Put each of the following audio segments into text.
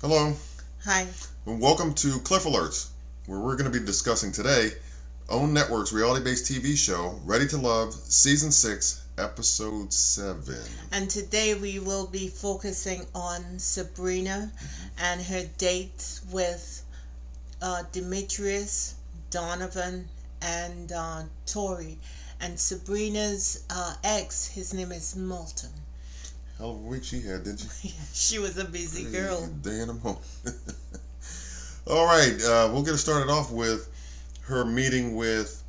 Hello, Hi. and welcome to Cliff Alerts, where we're going to be discussing today OWN Network's reality-based TV show, Ready to Love, Season 6, Episode 7. And today we will be focusing on Sabrina and her date with Demetrius, Donovan, and Tori. And Sabrina's ex, his name is Milton. Hell of a week she had, didn't she? She was a busy girl. Day in a moment. All right, we'll get it started off with her meeting with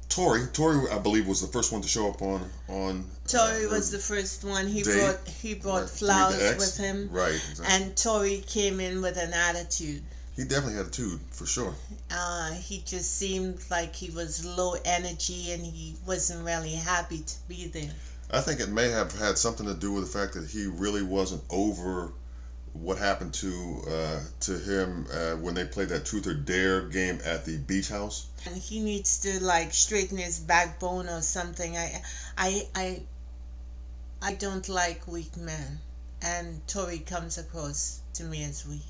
Tori. Tori, I believe, was the first one to show up on. Tori was the first one. He brought right, flowers with him. Right, exactly. And Tori came in with an attitude. He definitely had a attitude, for sure. He just seemed like he was low energy and he wasn't really happy to be there. I think it may have had something to do with the fact that he really wasn't over what happened to him when they played that Truth or Dare game at the beach house. And he needs to straighten his backbone or something. I don't like weak men, and Tori comes across to me as weak.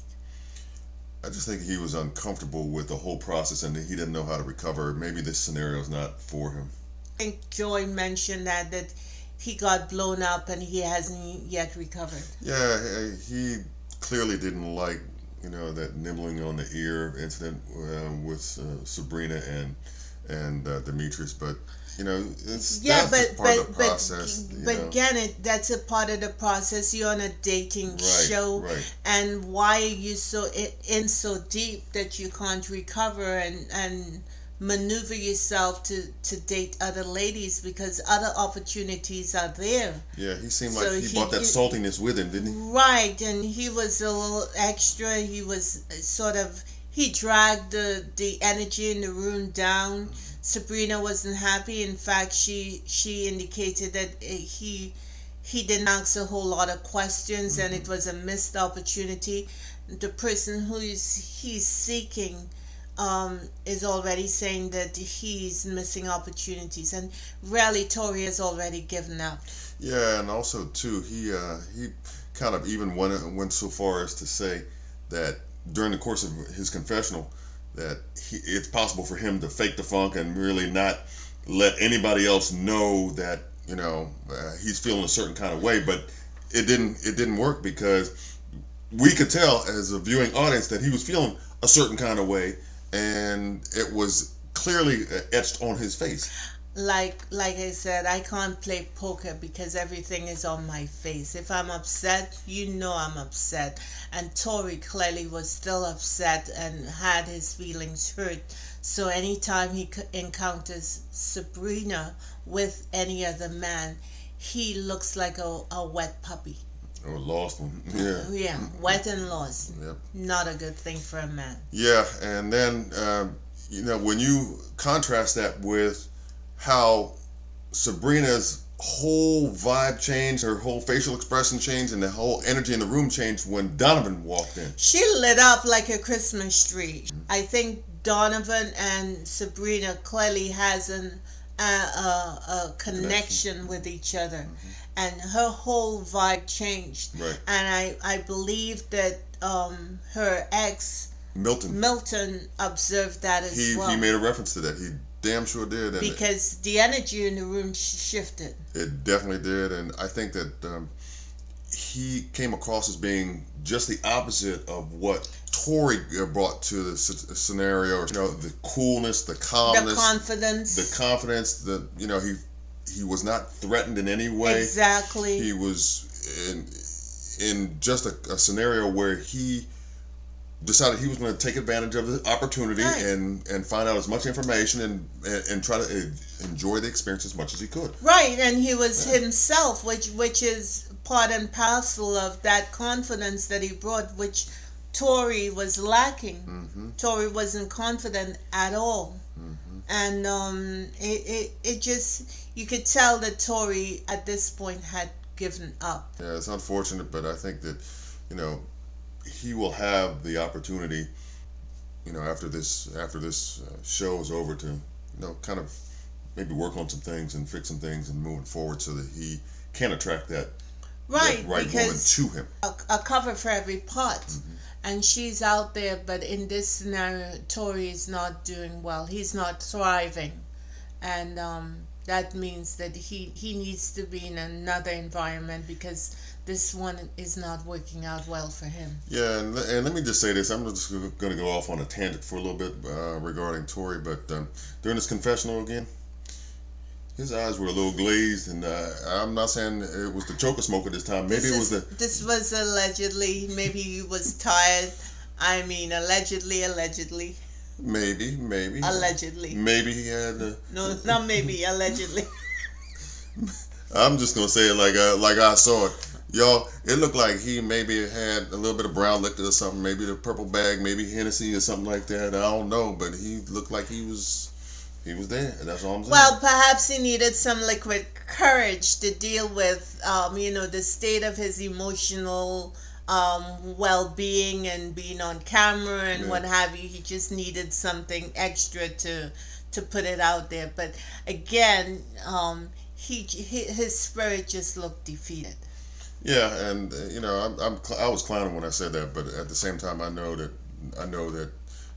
I just think he was uncomfortable with the whole process and he didn't know how to recover. Maybe this scenario is not for him. I think Joy mentioned that he got blown up and he hasn't yet recovered. Yeah, he clearly didn't like, that nibbling on the ear incident with Sabrina and Demetrius, but that's part of the process. But again, that's a part of the process. You're on a dating show, right. And why are you in so deep that you can't recover and maneuver yourself to date other ladies, because other opportunities are there. Yeah, he seemed like he brought that saltiness with him, didn't he? Right, and he was a little extra. He was he dragged the energy in the room down. Sabrina wasn't happy. In fact, she indicated that he didn't ask a whole lot of questions, and it was a missed opportunity. The person who he's seeking is already saying that he's missing opportunities, and really Tori has already given up. Yeah, and also too, he kind of even went so far as to say that during the course of his confessional that it's possible for him to fake the funk and really not let anybody else know that he's feeling a certain kind of way, but it didn't work because we could tell as a viewing audience that he was feeling a certain kind of way, and it was clearly etched on his face. Like I said, I can't play poker because everything is on my face. If I'm upset, I'm upset. And Tori clearly was still upset and had his feelings hurt. So anytime he encounters Sabrina with any other man, he looks like a wet puppy. Or lost one. Yeah. Yeah, wet and lost. Yep. Not a good thing for a man. Yeah, and then when you contrast that with how Sabrina's whole vibe changed, her whole facial expression changed, and the whole energy in the room changed when Donovan walked in. She lit up like a Christmas tree. I think Donovan and Sabrina clearly has a connection with each other, and her whole vibe changed. Right. And I believe that her ex Milton observed that as well. He made a reference to that. He damn sure did. And because the energy in the room shifted. It definitely did, and I think that he came across as being just the opposite of what Tori brought to the scenario. The coolness, the calmness, the confidence. He was not threatened in any way. Exactly. He was in just a scenario where he decided he was going to take advantage of the opportunity, right, and find out as much information and try to enjoy the experience as much as he could. Right, and he was himself, which is part and parcel of that confidence that he brought, which Tori was lacking. Mm-hmm. Tori wasn't confident at all. Mm-hmm. And it just, you could tell that Tori at this point had given up. Yeah, it's unfortunate, but I think that he will have the opportunity, after this show is over, to kind of maybe work on some things and fix some things and moving forward so that he can attract that Right, that right woman because to him. a cover for every part. Mm-hmm. And she's out there, but in this scenario, Tori is not doing well. He's not thriving. And that means that he needs to be in another environment because this one is not working out well for him. Yeah, and let me just say this. I'm just going to go off on a tangent for a little bit regarding Tori, but during this confessional again, his eyes were a little glazed, and I'm not saying it was the choker smoker this time. Maybe it was the... This was allegedly. Maybe he was tired. I mean, allegedly. Maybe. Allegedly. Maybe he had... No, not maybe, allegedly. I'm just going to say it like I saw it. Y'all, it looked like he maybe had a little bit of brown liquor or something. Maybe the purple bag, maybe Hennessy or something like that. I don't know, but he looked like he was there. That's all I'm saying. Well, perhaps he needed some liquid courage to deal with, the state of his emotional well-being and being on camera and what have you. He just needed something extra to put it out there. But again, his spirit just looked defeated. Yeah, and I was clowning when I said that, but at the same time, I know that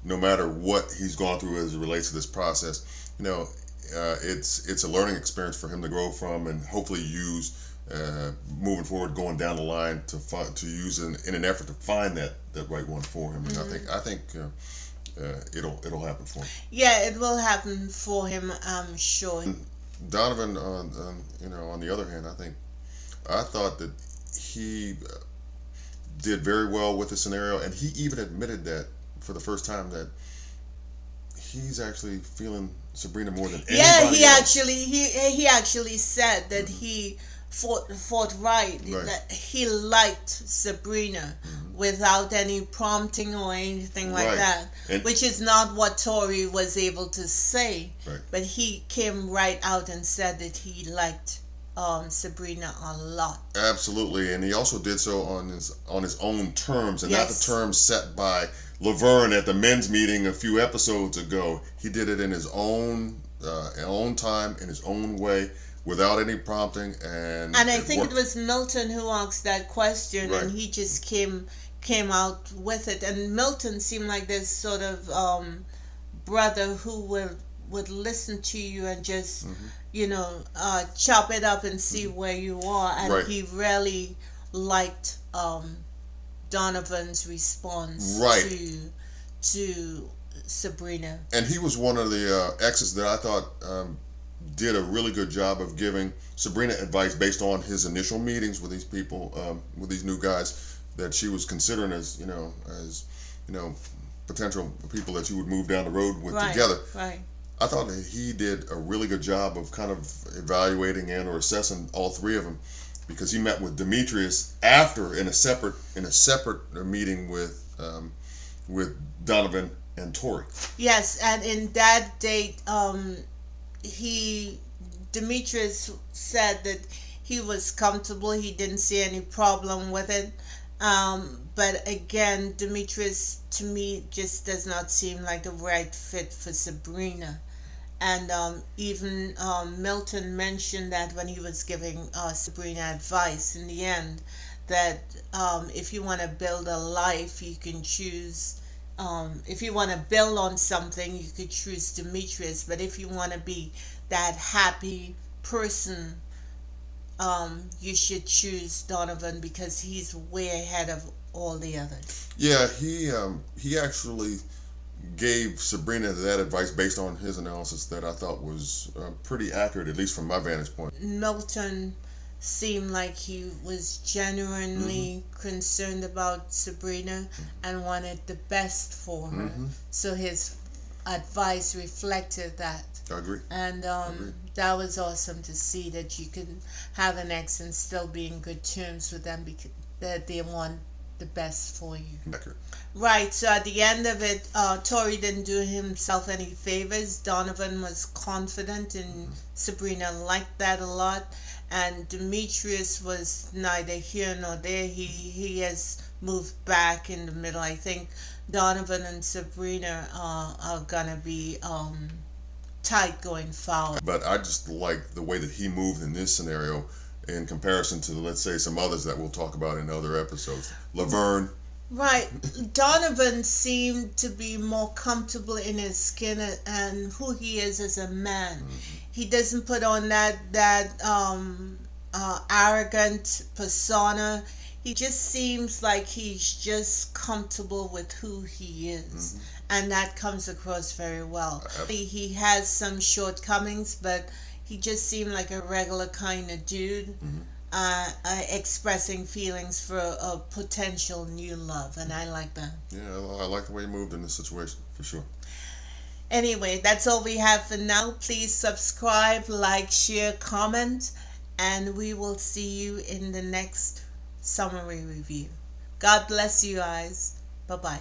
no matter what he's gone through as it relates to this process, it's a learning experience for him to grow from and hopefully use moving forward, going down the line to use in an effort to find that right one for him. And I think it'll happen for him. Yeah, it will happen for him, I'm sure. And Donovan, on the other hand, I thought that he did very well with the scenario, and he even admitted that for the first time that he's actually feeling Sabrina more than anybody else. He actually said that he fought right, that he liked Sabrina without any prompting or anything like that, which is not what Tori was able to say. Right. But he came right out and said that he liked Sabrina a lot. Absolutely, and he also did so on his own terms, and not the terms set by Laverne at the men's meeting a few episodes ago. He did it in his own time, in his own way, without any prompting, and I think it was Milton who asked that question, and he just came out with it. And Milton seemed like this sort of brother who would listen to you and just chop it up and see where you are. And he really liked Donovan's response to Sabrina. And he was one of the exes that I thought did a really good job of giving Sabrina advice based on his initial meetings with these people, with these new guys that she was considering as potential people that you would move down the road with together. Right. I thought that he did a really good job of kind of evaluating and or assessing all three of them, because he met with Demetrius after in a separate meeting with Donovan and Tori. Yes, and in that date, Demetrius said that he was comfortable. He didn't see any problem with it. But again, Demetrius to me just does not seem like the right fit for Sabrina. And even Milton mentioned that when he was giving Sabrina advice in the end, that if you want to build a life, you can choose. If you want to build on something, you could choose Demetrius. But if you want to be that happy person, you should choose Donovan, because he's way ahead of all the others. Yeah, he actually gave Sabrina that advice based on his analysis that I thought was pretty accurate, at least from my vantage point. Milton seemed like he was genuinely concerned about Sabrina and wanted the best for her. So his advice reflected that. I agree. And that was awesome to see, that you can have an ex and still be in good terms with them, because that they want the best for you. Accurate. Right, so at the end of it, Tori didn't do himself any favors. Donovan was confident, and Sabrina liked that a lot. And Demetrius was neither here nor there. He has moved back in the middle. I think Donovan and Sabrina are gonna be tight going forward. But I just like the way that he moved in this scenario, in comparison to, let's say, some others that we'll talk about in other episodes. Laverne. Right. Donovan seemed to be more comfortable in his skin and who he is as a man. He doesn't put on that arrogant persona. He just seems like he's just comfortable with who he is. And that comes across very well. He has some shortcomings, but he just seemed like a regular kind of dude. Expressing feelings for a potential new love, and I like that. Yeah, I like the way he moved in this situation, for sure. Anyway, that's all we have for now. Please subscribe, like, share, comment, and we will see you in the next summary review. God bless you guys. Bye-bye.